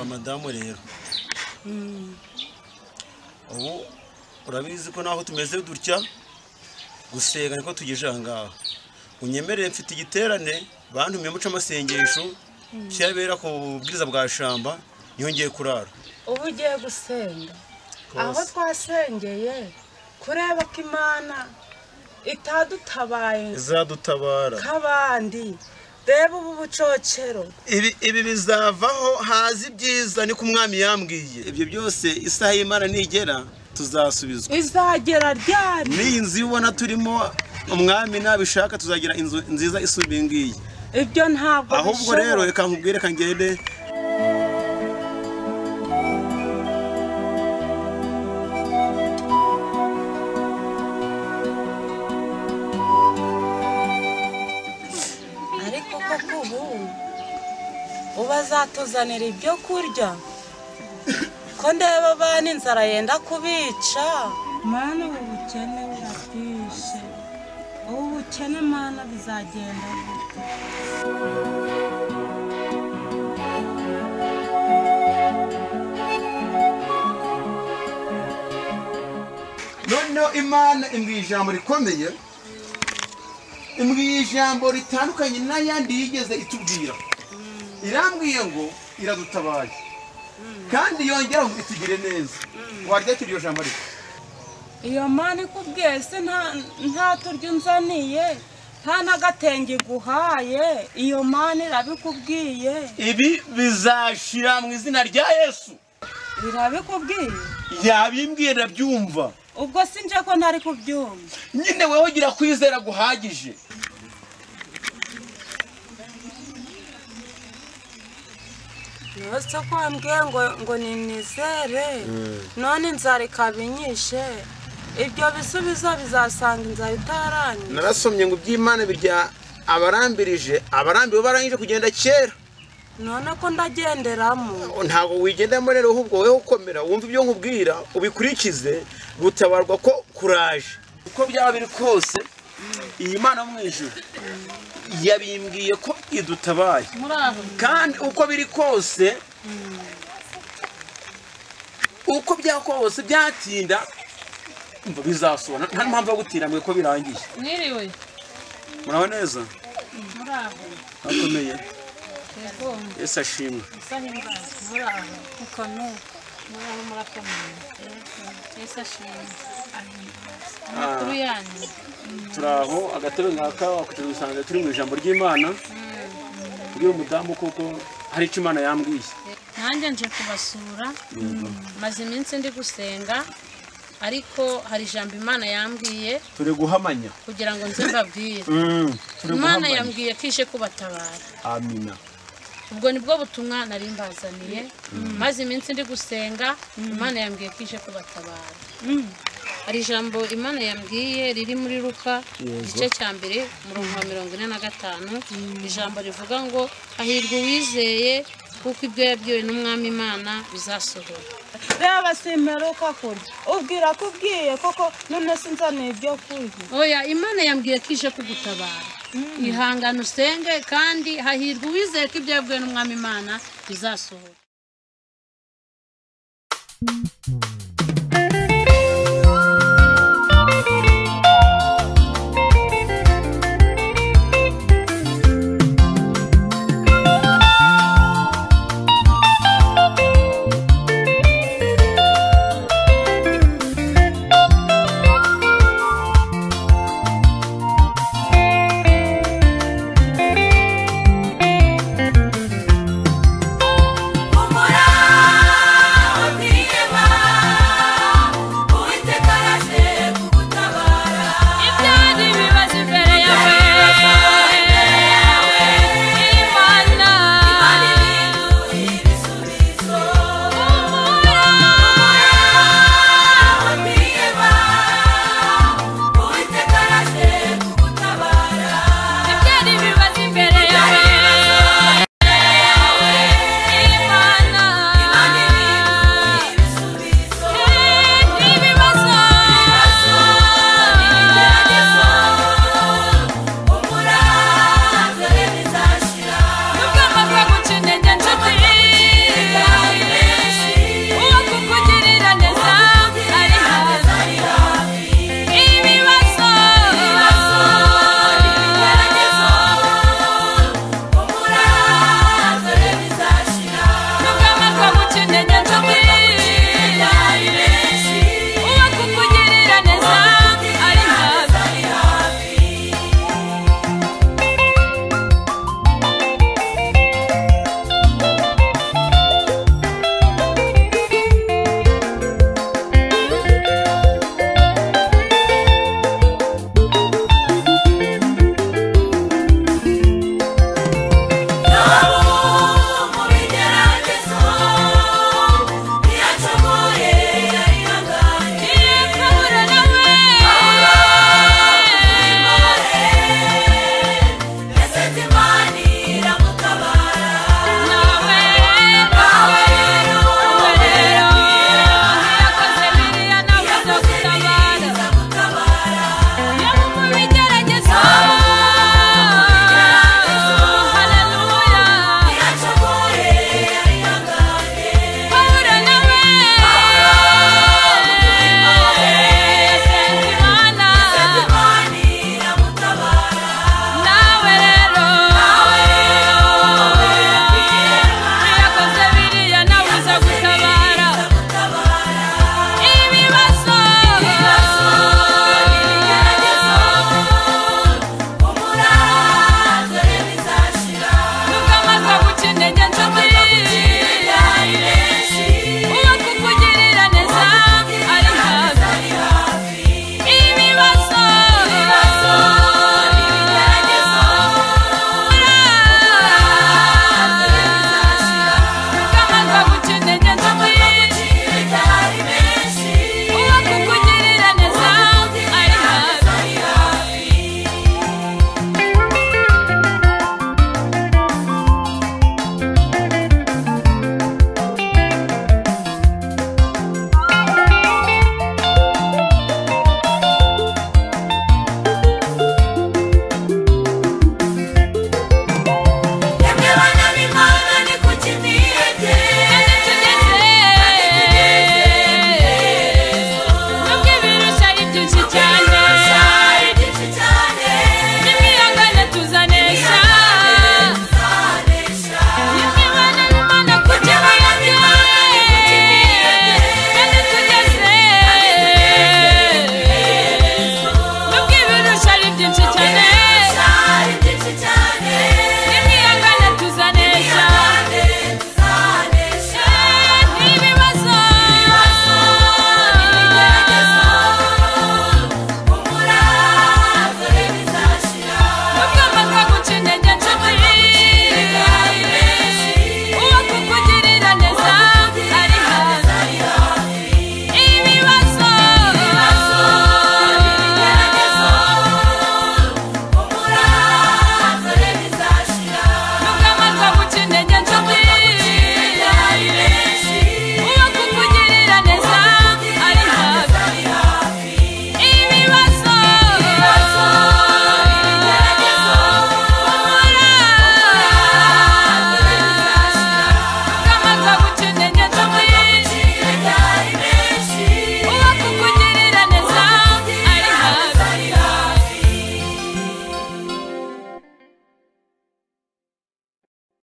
madamu rero ubu urabizi ko naho tumeze dutya gusenga niko tugeje ahangaha unyemerere mfite igiterane bantumye muca amasengesho cyabera ku bwiriza bwa shamba niho ngiye kurara ubu ugiye gusenga aho twasengeye kureba ko Imana itadutabaye izadutabara kabandi reba ubu bucocero ibi bizavaho hazi ibyiza ni ku mwami yambwiye ibyo byose isaha y'Imana nigera tuzasubizwa izagera ryari n'iyi nzu ubona turimo umwami nabishaka tuzagira inzu nziza isumbuye ngiyi ibyo ntabwo ahubwo rero reka nkubwire kangende ariko koko ubu azatuzanira ibyo kurya ko ndeba abana inzara yenda kubica mana ubu bukene buratwishe ubu bukene mana bizagenda gute noneho Imana imbwiye ijambo rikomeye imbwiye ijambo ritandukanye n'ayandi yigeze itubwira irambwiye ngo iradutabaye kandi yongera ngo itugire neza waryakira iryo jambo ariko iyo mana ikubwiye se nta turyo unzaniye nta n'agatenge guhaye iyo mana irabikubwiye ibi bizashira mu izina rya Yesu irabikubwiye yabimbwiye ndabyumva ubwo sinje ko ntari kubyumva nyine wewe gira kwizera guhagije nose ko wambwiye ngo ninizere none inzara ikabinyishe ibyo bisubizo bizasanga inzara itarangiye narasomye ngo iby'Imana birya abarambiwe barangije kugenda kera none ko ndagenderamo ntabwo wigendamo rero ahubwo wowe ukomera wumva ibyo nkubwira ubikurikize gutabarwa ko kuraje uko byaba biri kose iyi Mana mu ijuru yabimbwiye ko idutabaye kandi uko biri kose uko byakose byatinda bizasohora nta mpamvu yo gutinda mwe ko birangiye mwiriwe muraho neza muraho akomeye yego Yesu ashimwe sahimba muraho ukono muraho murakomeye Yesu ashimwe amakuru yanyu turaho agatebe nkaka wakugira usanga turi mu ijambo ry'Imana kugira umudamu kuko hari icyo Imana yambwiye nanjye nje kubasura maze iminsi ndi gusenga ariko hari ijambo Imana yambwiye turi guhamanya kugira ngo nze mbabwire Imana yambwiye kije kubatabara amina ubwo nibwo butumwa nari mbazaniye maze iminsi ndi gusenga Imana yambwiye kije kubatabara hari ijambo Imana yambwiye riri muri Luka igice cya mbere umurongo wa 45 ijambo rivuga ngo hahirwa uwizeye kuko ibyo yabwiwe n'umwami Imana bizasohora reba simperuka kurya ubwira ko ubwiye koko none sinzaniye ibyo kurya oya Imana yambwiye kije kugutabara ihangana usenge kandi hahirwa uwizeye ko ibyo yabwiwe n'umwami Imana bizasohora